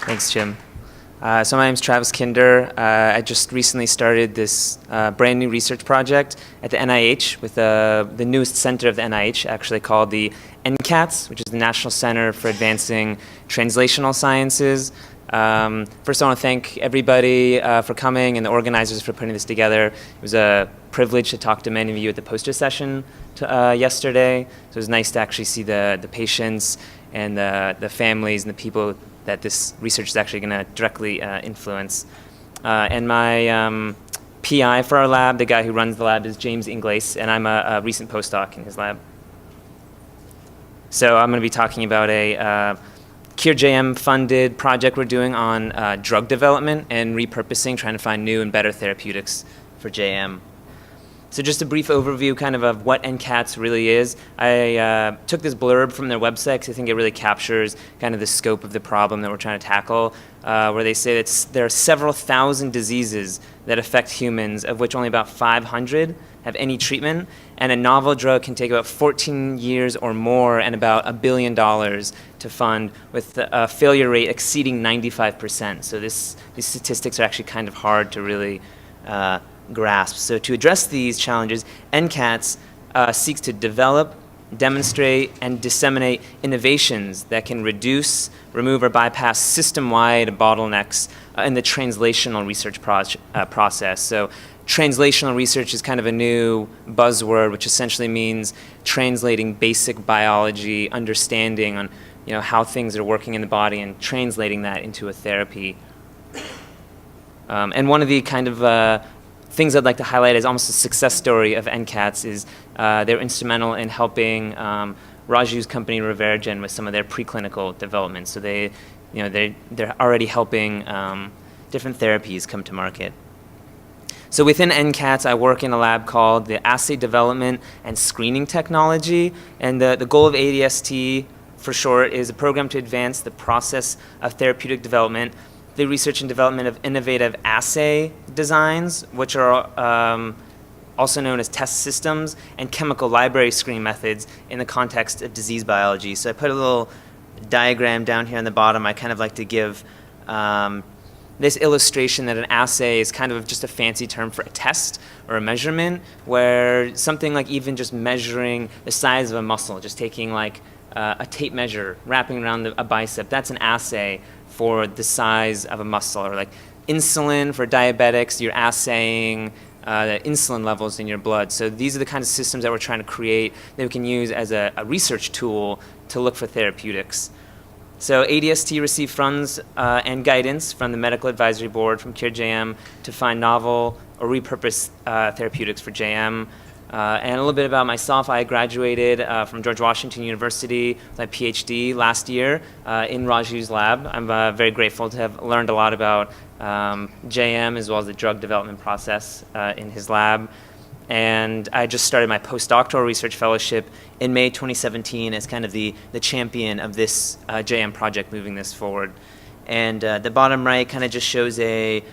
Thanks, Jim. So my name's Travis Kinder. I just recently started this brand new research project at the NIH with the newest center of the NIH, actually called the NCATS, which is the National Center for Advancing Translational Sciences. First, I want to thank everybody for coming and the organizers for putting this together. It was a privilege to talk to many of you at the poster session yesterday. So it was nice to actually see the patients and the families and the people that this research is actually going to directly influence. And my PI for our lab, the guy who runs the lab, is James Ingles, and I'm a recent postdoc in his lab. So I'm going to be talking about a CureJM-funded project we're doing on drug development and repurposing, trying to find new and better therapeutics for JM. So just a brief overview kind of what NCATS really is. I took this blurb from their website because I think it really captures kind of the scope of the problem that we're trying to tackle, where they say that there are several thousand diseases that affect humans, of which only about 500 have any treatment, and a novel drug can take about 14 years or more and about $1 billion to fund, with a failure rate exceeding 95%. So these statistics are actually kind of hard to really grasp. So to address these challenges, NCATS seeks to develop, demonstrate, and disseminate innovations that can reduce, remove, or bypass system-wide bottlenecks in the translational research process. So translational research is kind of a new buzzword, which essentially means translating basic biology, understanding on how things are working in the body, and translating that into a therapy. And one of the kind of things I'd like to highlight as almost a success story of NCATS is they're instrumental in helping Raju's company Revergen with some of their preclinical development. So they're already helping different therapies come to market. So within NCATS, I work in a lab called the Assay Development and Screening Technology, and the goal of ADST, for short, is a program to advance the process of therapeutic development, the research and development of innovative assay designs, which are also known as test systems, and chemical library screening methods in the context of disease biology. So I put a little diagram down here on the bottom. I kind of like to give this illustration that an assay is kind of just a fancy term for a test or a measurement, where something like even just measuring the size of a muscle, just taking like a tape measure, wrapping around a bicep, that's an assay for the size of a muscle. Or like insulin for diabetics, you're assaying the insulin levels in your blood. So these are the kinds of systems that we're trying to create that we can use as a research tool to look for therapeutics. So ADST received funds and guidance from the Medical Advisory Board from CureJM to find novel or repurposed therapeutics for JM. And a little bit about myself. I graduated from George Washington University with my PhD last year in Raju's lab. I'm very grateful to have learned a lot about JM as well as the drug development process in his lab. And I just started my postdoctoral research fellowship in May 2017 as kind of the champion of this JM project moving this forward. And the bottom right kind of just shows a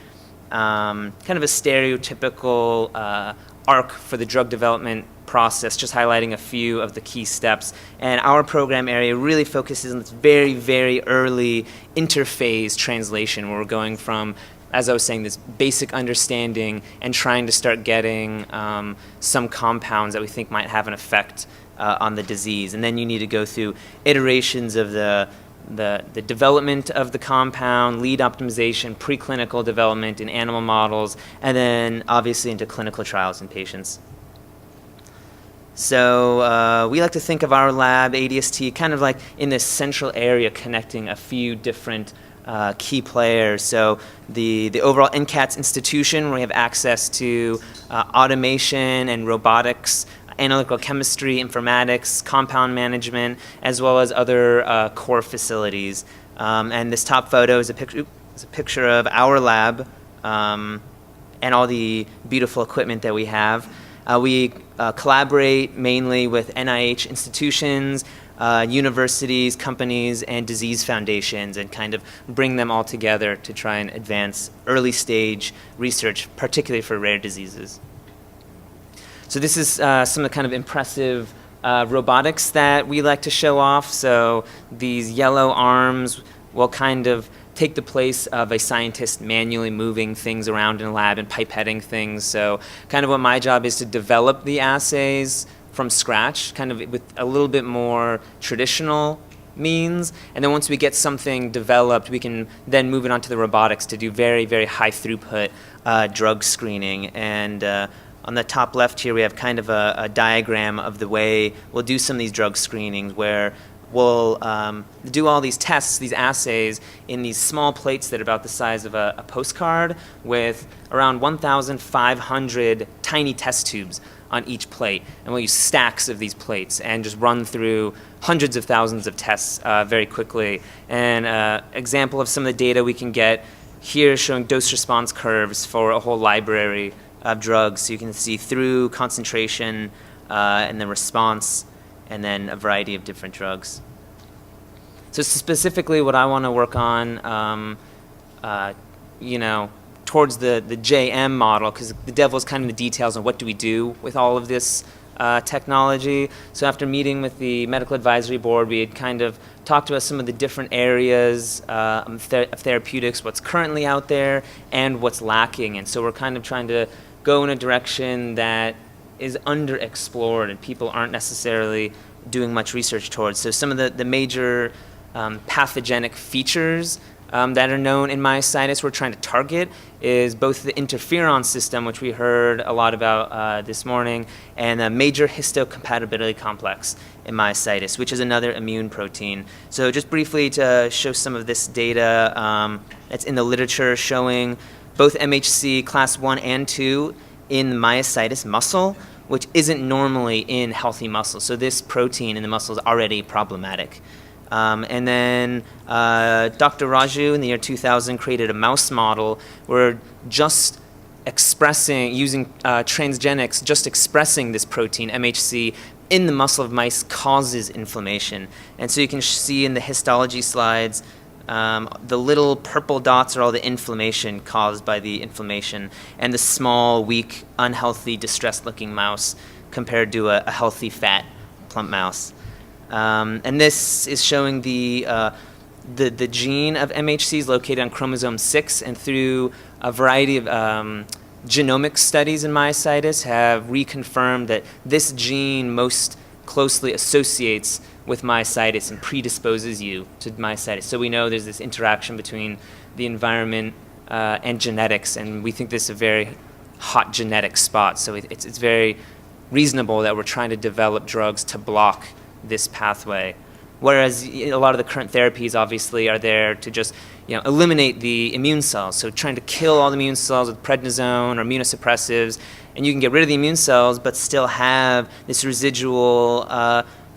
kind of a stereotypical arc for the drug development process, just highlighting a few of the key steps. And our program area really focuses on this very, very early interphase translation, where we're going from, as I was saying, this basic understanding and trying to start getting some compounds that we think might have an effect on the disease. And then you need to go through iterations of the development of the compound, lead optimization, preclinical development in animal models, and then obviously into clinical trials in patients. So we like to think of our lab, ADST, kind of like in this central area connecting a few different key players. So the overall NCATS institution, where we have access to automation and robotics, analytical chemistry, informatics, compound management, as well as other core facilities. And this top photo is a picture of our lab and all the beautiful equipment that we have. We collaborate mainly with NIH institutions, universities, companies, and disease foundations, and kind of bring them all together to try and advance early stage research, particularly for rare diseases. So this is some of the kind of impressive robotics that we like to show off. So these yellow arms will kind of take the place of a scientist manually moving things around in a lab and pipetting things. So kind of what my job is to develop the assays from scratch, kind of with a little bit more traditional means. And then once we get something developed, we can then move it onto the robotics to do very, very high throughput drug screening. And on the top left here, we have kind of a diagram of the way we'll do some of these drug screenings, where we'll do all these tests, these assays, in these small plates that are about the size of a postcard, with around 1,500 tiny test tubes on each plate. And we'll use stacks of these plates and just run through hundreds of thousands of tests very quickly. And example of some of the data we can get here, showing dose response curves for a whole library of drugs. So you can see through concentration and the response, and then a variety of different drugs. So specifically what I want to work on, towards the JM model, because the devil is kind of in the details on what do we do with all of this technology. So after meeting with the medical advisory board, we had kind of talked about some of the different areas of therapeutics, what's currently out there and what's lacking. And so we're kind of trying to go in a direction that is underexplored and people aren't necessarily doing much research towards. So some of the major pathogenic features that are known in myositis we're trying to target is both the interferon system, which we heard a lot about this morning, and a major histocompatibility complex in myositis, which is another immune protein. So just briefly to show some of this data that's in the literature, showing both MHC class 1 and 2 in myositis muscle, which isn't normally in healthy muscle. So this protein in the muscle is already problematic. And then Dr. Raju in the year 2000 created a mouse model where just expressing, using transgenics, just expressing this protein, MHC, in the muscle of mice causes inflammation. And so you can see in the histology slides, the little purple dots are all the inflammation caused by the inflammation, and the small, weak, unhealthy, distressed-looking mouse compared to a healthy, fat, plump mouse. And this is showing the gene of MHC is located on chromosome 6, and through a variety of genomic studies in myositis have reconfirmed that this gene most closely associates with myositis and predisposes you to myositis. So we know there's this interaction between the environment and genetics, and we think this is a very hot genetic spot. So it's very reasonable that we're trying to develop drugs to block this pathway. Whereas a lot of the current therapies obviously are there to just eliminate the immune cells. So trying to kill all the immune cells with prednisone or immunosuppressives, and you can get rid of the immune cells but still have this residual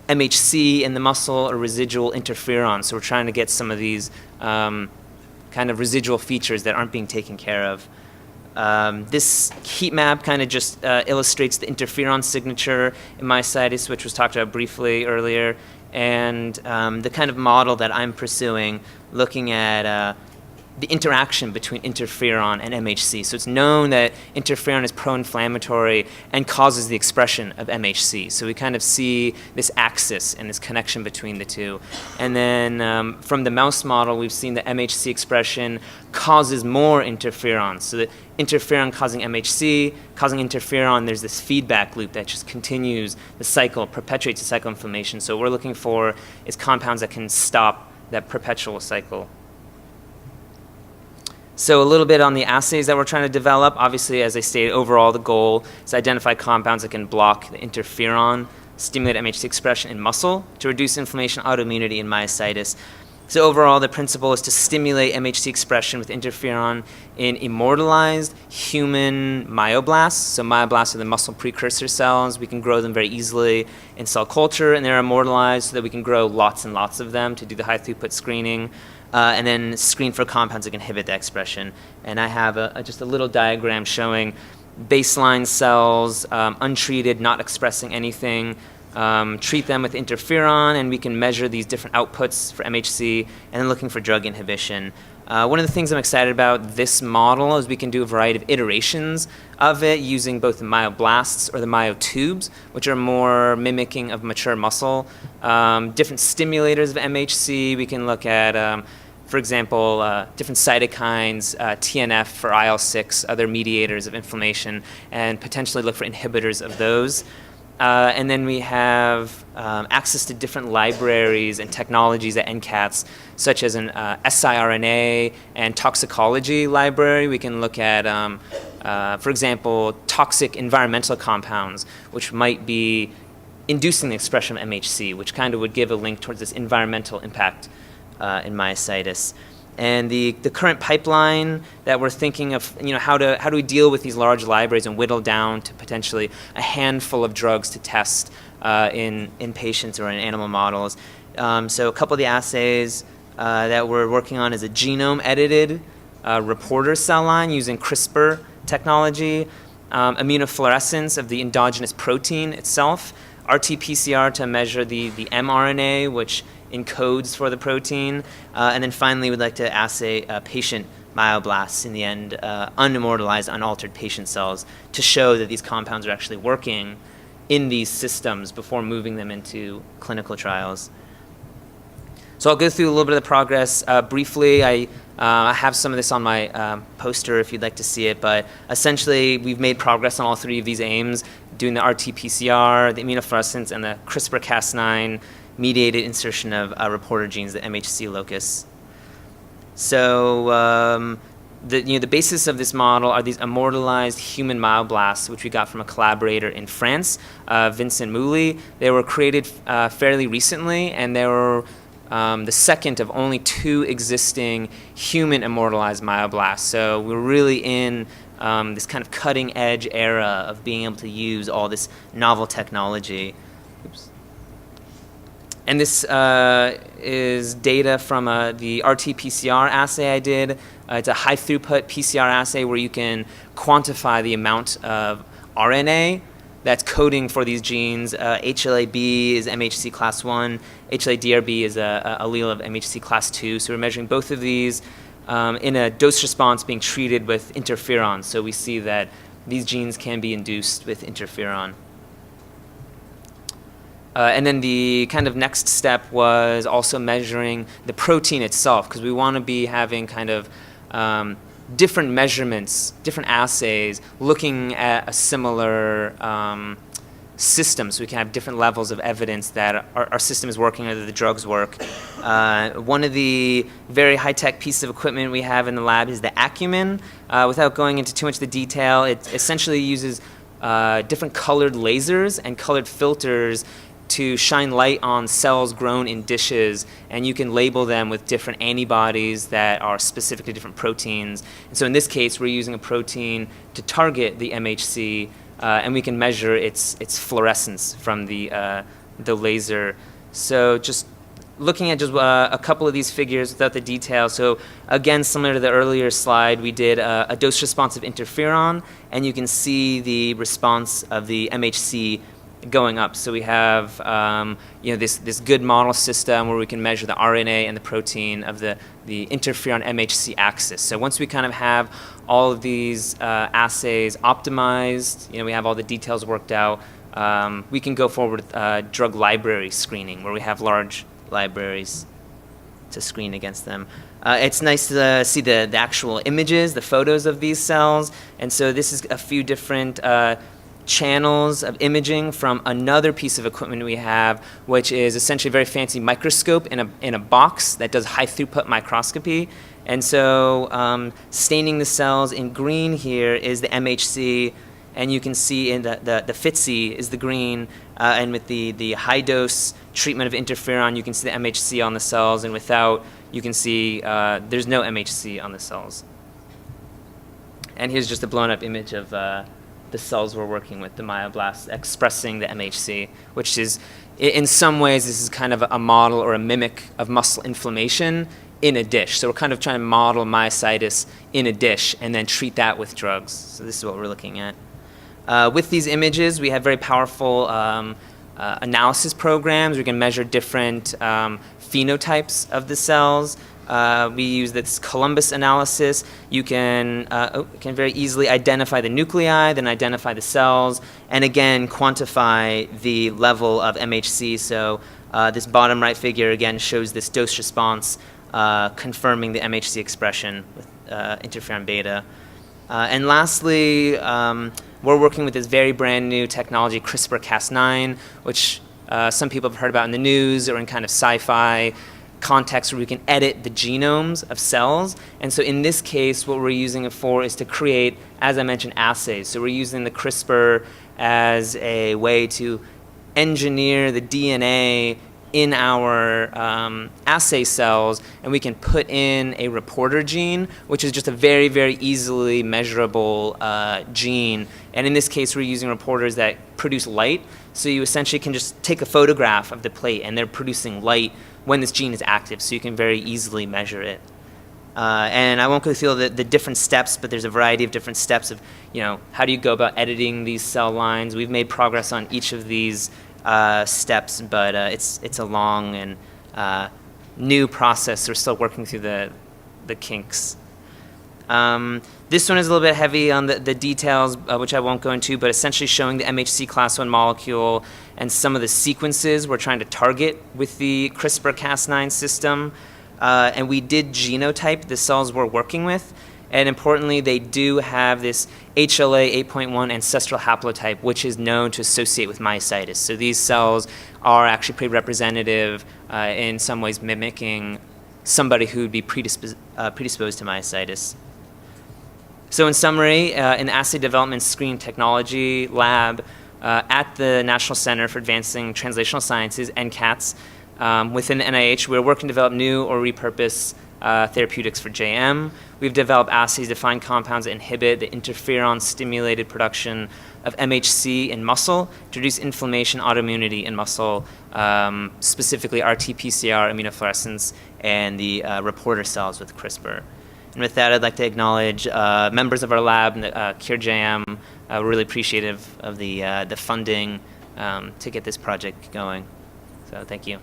MHC in the muscle or residual interferon. So we're trying to get some of these kind of residual features that aren't being taken care of. This heat map kind of just illustrates the interferon signature in myositis, which was talked about briefly earlier, and the kind of model that I'm pursuing, looking at the interaction between interferon and MHC. So it's known that interferon is pro-inflammatory and causes the expression of MHC. So we kind of see this axis and this connection between the two. And then from the mouse model, we've seen that MHC expression causes more interferon. So the interferon causing MHC, causing interferon, there's this feedback loop that just continues the cycle, perpetuates the cycle of inflammation. So what we're looking for is compounds that can stop that perpetual cycle. So a little bit on the assays that we're trying to develop. Obviously, as I stated, overall the goal is to identify compounds that can block the interferon, stimulate MHC expression in muscle to reduce inflammation, autoimmunity, and myositis. So overall, the principle is to stimulate MHC expression with interferon in immortalized human myoblasts. So myoblasts are the muscle precursor cells. We can grow them very easily in cell culture, and they're immortalized so that we can grow lots and lots of them to do the high throughput screening. And then screen for compounds that can inhibit that expression. And I have just a little diagram showing baseline cells, untreated, not expressing anything, treat them with interferon, and we can measure these different outputs for MHC, and then looking for drug inhibition. One of the things I'm excited about this model is we can do a variety of iterations of it using both the myoblasts or the myotubes, which are more mimicking of mature muscle. Different stimulators of MHC. We can look at for example, different cytokines, TNF for IL-6, other mediators of inflammation, and potentially look for inhibitors of those. And then we have access to different libraries and technologies at NCATS, such as an siRNA and toxicology library. We can look at, for example, toxic environmental compounds, which might be inducing the expression of MHC, which kind of would give a link towards this environmental impact in myositis. And the current pipeline that we're thinking of, how do we deal with these large libraries and whittle down to potentially a handful of drugs to test in patients or in animal models. So a couple of the assays that we're working on is a genome-edited reporter cell line using CRISPR technology, immunofluorescence of the endogenous protein itself, RT-PCR to measure the mRNA, which encodes for the protein, and then finally we'd like to assay patient myoblasts in the end, unimmortalized, unaltered patient cells, to show that these compounds are actually working in these systems before moving them into clinical trials. So I'll go through a little bit of the progress briefly. I have some of this on my poster if you'd like to see it, but essentially we've made progress on all three of these aims, doing the RT-PCR, the immunofluorescence, and the CRISPR-Cas9 mediated insertion of reporter genes, the MHC locus. So the basis of this model are these immortalized human myoblasts, which we got from a collaborator in France, Vincent Mouly. They were created fairly recently, and they were the second of only 2 existing human immortalized myoblasts. So we're really in this kind of cutting edge era of being able to use all this novel technology. Oops. And this is data from the RT-PCR assay I did. It's a high-throughput PCR assay where you can quantify the amount of RNA that's coding for these genes. HLA-B is MHC class 1. HLA-DRB is a allele of MHC class 2. So we're measuring both of these in a dose response being treated with interferon. So we see that these genes can be induced with interferon. And then the kind of next step was also measuring the protein itself, because we want to be having kind of different measurements, different assays, looking at a similar system, so we can have different levels of evidence that our system is working or that the drugs work. One of the very high-tech pieces of equipment we have in the lab is the Acumen. Without going into too much of the detail, it essentially uses different colored lasers and colored filters to shine light on cells grown in dishes, and you can label them with different antibodies that are specific to different proteins. And so in this case, we're using a protein to target the MHC, and we can measure its fluorescence from the laser. So just looking at just a couple of these figures without the details. So again, similar to the earlier slide, we did a dose response of interferon, and you can see the response of the MHC going up. So we have this good model system where we can measure the RNA and the protein of the interferon MHC axis. So once we kind of have all of these assays optimized, we have all the details worked out, we can go forward with drug library screening, where we have large libraries to screen against them. It's nice to see the actual images, the photos of these cells. And so this is a few different channels of imaging from another piece of equipment we have, which is essentially a very fancy microscope in a box that does high throughput microscopy. And so staining the cells in green here is the MHC, and you can see in the FITC is the green, and with the high dose treatment of interferon, you can see the MHC on the cells, and without, you can see there's no MHC on the cells. And here's just a blown up image of the cells we're working with, the myoblasts, expressing the MHC, which is, in some ways, this is kind of a model or a mimic of muscle inflammation in a dish. So we're kind of trying to model myositis in a dish and then treat that with drugs. So this is what we're looking at. With these images, we have very powerful analysis programs. We can measure different phenotypes of the cells. We use this Columbus analysis. You can very easily identify the nuclei, then identify the cells, and again quantify the level of MHC. So this bottom right figure again shows this dose response confirming the MHC expression with interferon beta. And lastly, we're working with this very brand new technology, CRISPR-Cas9, which some people have heard about in the news or in kind of sci-fi context, where we can edit the genomes of cells. And so in this case, what we're using it for is to create, as I mentioned, assays. So we're using the CRISPR as a way to engineer the DNA in our assay cells, and we can put in a reporter gene, which is just a very, very easily measurable gene. And in this case, we're using reporters that produce light. So you essentially can just take a photograph of the plate, and they're producing light when this gene is active, so you can very easily measure it. And I won't go through the different steps, but there's a variety of different steps of, how do you go about editing these cell lines. We've made progress on each of these steps, but it's a long and new process. We're still working through the kinks. This one is a little bit heavy on the details, which I won't go into, but essentially showing the MHC class 1 molecule and some of the sequences we're trying to target with the CRISPR-Cas9 system. And we did genotype the cells we're working with. And importantly, they do have this HLA 8.1 ancestral haplotype, which is known to associate with myositis. So these cells are actually pretty representative, in some ways mimicking somebody who would be predisposed to myositis. So in summary, in the Assay Development Screen Technology Lab at the National Center for Advancing Translational Sciences, NCATS, within the NIH, we're working to develop new or repurpose therapeutics for JM. We've developed assays to find compounds that inhibit the interferon-stimulated production of MHC in muscle to reduce inflammation, autoimmunity in muscle, specifically RT-PCR immunofluorescence and the reporter cells with CRISPR. And with that, I'd like to acknowledge members of our lab, CureJM. We're really appreciative of the funding to get this project going. So thank you.